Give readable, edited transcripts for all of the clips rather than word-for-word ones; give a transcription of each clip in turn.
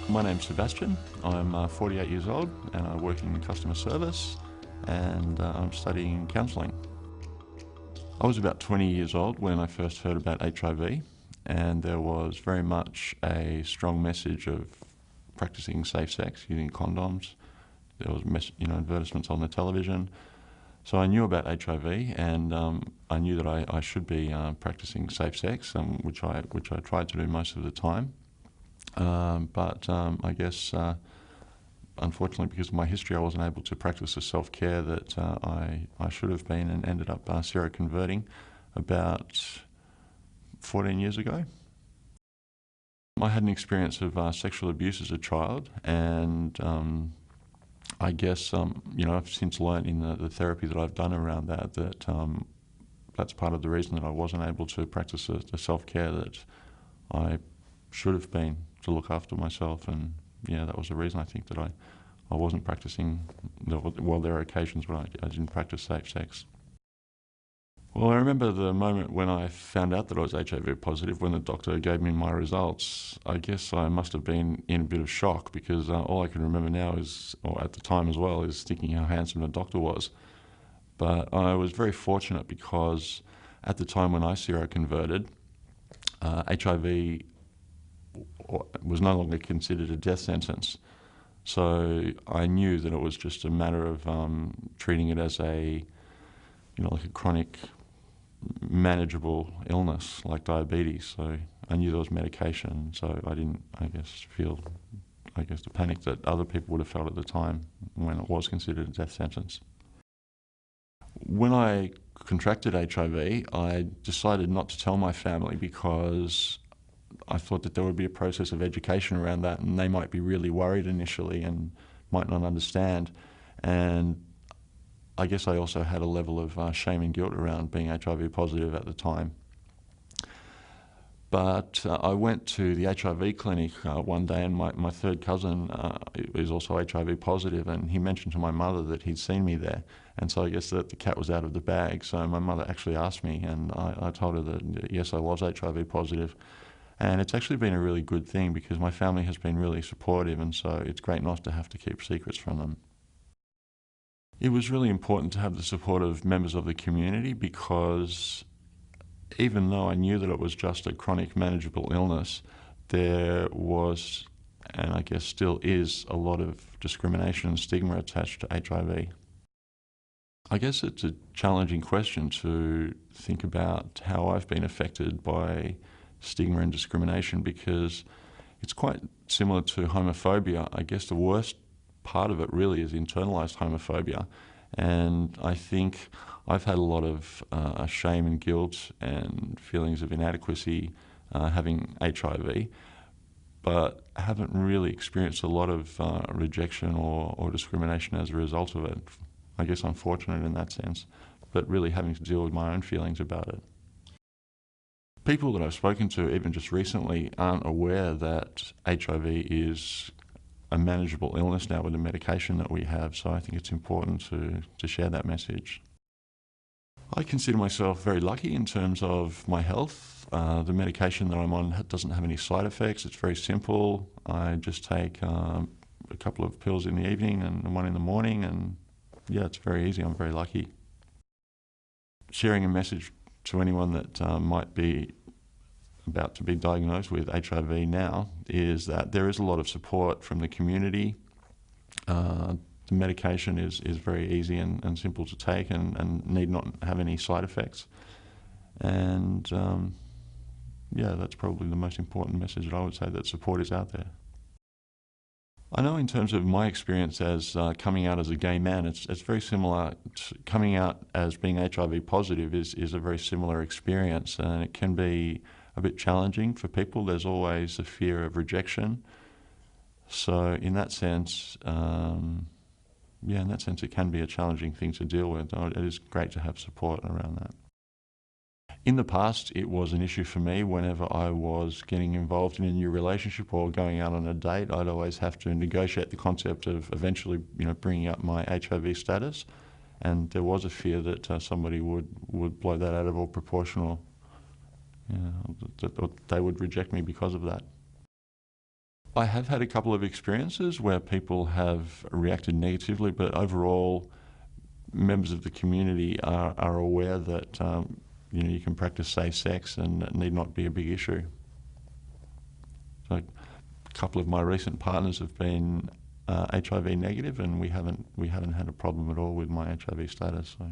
My name's Sebastian. I'm 48 years old and I work in customer service and I'm studying counselling. I was about 20 years old when I first heard about HIV, and there was very much a strong message of practicing safe sex using condoms. There was advertisements on the television. So I knew about HIV and I knew that I should be practicing safe sex, which I tried to do most of the time. But I guess, unfortunately, because of my history, I wasn't able to practice the self-care that I should have been, and ended up seroconverting about 14 years ago. I had an experience of sexual abuse as a child, and I guess, I've since learned in the therapy that I've done around that that's part of the reason that I wasn't able to practice the self-care that I should have been to look after myself. And that was the reason I think that I wasn't practicing. Well, there are occasions when I didn't practice safe sex. Well, I remember the moment when I found out that I was HIV positive, when the doctor gave me my results. I guess I must have been in a bit of shock, because all I can remember now is, or at the time as well, is thinking how handsome the doctor was. But I was very fortunate because at the time when I seroconverted, HIV was no longer considered a death sentence. So I knew that it was just a matter of treating it as like a chronic manageable illness like diabetes. So I knew there was medication, so I didn't, feel the panic that other people would have felt at the time when it was considered a death sentence. When I contracted HIV, I decided not to tell my family because I thought that there would be a process of education around that, and they might be really worried initially and might not understand. And I guess I also had a level of shame and guilt around being HIV positive at the time. But I went to the HIV clinic one day, and my third cousin is also HIV positive, and he mentioned to my mother that he'd seen me there. And so I guess that the cat was out of the bag. So my mother actually asked me, and I told her that yes, I was HIV positive. And it's actually been a really good thing because my family has been really supportive, and so it's great not to have to keep secrets from them. It was really important to have the support of members of the community, because even though I knew that it was just a chronic manageable illness, there was, and I guess still is, a lot of discrimination and stigma attached to HIV. I guess it's a challenging question to think about how I've been affected by stigma and discrimination, because it's quite similar to homophobia. I guess the worst part of it really is internalized homophobia, and I think I've had a lot of shame and guilt and feelings of inadequacy having HIV, but I haven't really experienced a lot of rejection or discrimination as a result of it. I guess I'm fortunate in that sense, but really having to deal with my own feelings about it. People that I've spoken to, even just recently, aren't aware that HIV is a manageable illness now with the medication that we have, so I think it's important to share that message. I consider myself very lucky in terms of my health. The medication that I'm on doesn't have any side effects. It's very simple. I just take a couple of pills in the evening and one in the morning, and it's very easy. I'm very lucky. Sharing a message to anyone that might be about to be diagnosed with HIV now is that there is a lot of support from the community. The medication is very easy and simple to take, and need not have any side effects. And that's probably the most important message that I would say, that support is out there. I know in terms of my experience as coming out as a gay man, it's very similar. Coming out as being HIV positive is a very similar experience, and it can be a bit challenging for people. There's always a fear of rejection. So in that sense, it can be a challenging thing to deal with. It is great to have support around that. In the past, it was an issue for me whenever I was getting involved in a new relationship or going out on a date. I'd always have to negotiate the concept of eventually, bringing up my HIV status, and there was a fear that somebody would blow that out of all proportion, or that they would reject me because of that. I have had a couple of experiences where people have reacted negatively, but overall, members of the community are aware that you can practice safe sex and it need not be a big issue. So a couple of my recent partners have been HIV negative, and we haven't had a problem at all with my HIV status. So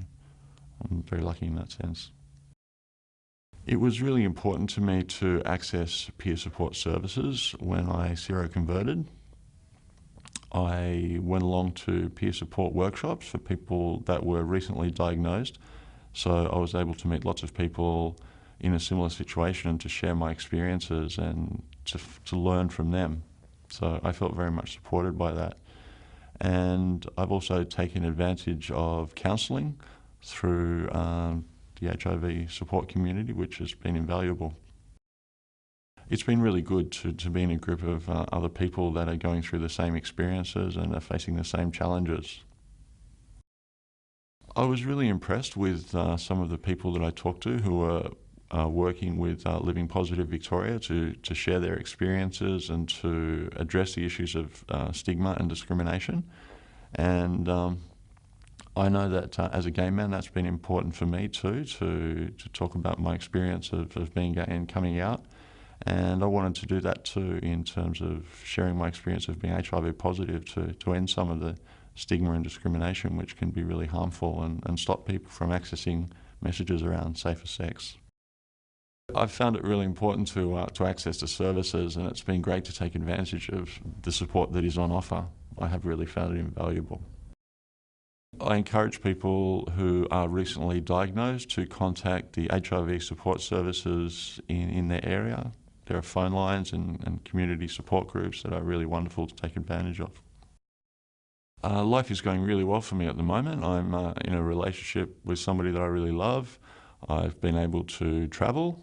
I'm very lucky in that sense. It was really important to me to access peer support services when I seroconverted. I went along to peer support workshops for people that were recently diagnosed, so I was able to meet lots of people in a similar situation and to share my experiences and to learn from them. So I felt very much supported by that. And I've also taken advantage of counselling through the HIV support community, which has been invaluable. It's been really good to be in a group of other people that are going through the same experiences and are facing the same challenges. I was really impressed with some of the people that I talked to who were working with Living Positive Victoria to share their experiences and to address the issues of stigma and discrimination. And I know that as a gay man, that's been important for me too, to talk about my experience of being gay and coming out. And I wanted to do that too in terms of sharing my experience of being HIV positive to end some of the stigma and discrimination, which can be really harmful and stop people from accessing messages around safer sex. I've found it really important to access the services, and it's been great to take advantage of the support that is on offer. I have really found it invaluable. I encourage people who are recently diagnosed to contact the HIV support services in their area. There are phone lines and community support groups that are really wonderful to take advantage of. Life is going really well for me at the moment. I'm in a relationship with somebody that I really love. I've been able to travel.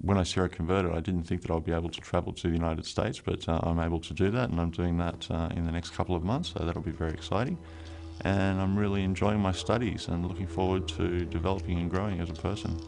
When I seroconverted, I didn't think that I'd be able to travel to the United States, but I'm able to do that, and I'm doing that in the next couple of months, so that'll be very exciting. And I'm really enjoying my studies and looking forward to developing and growing as a person.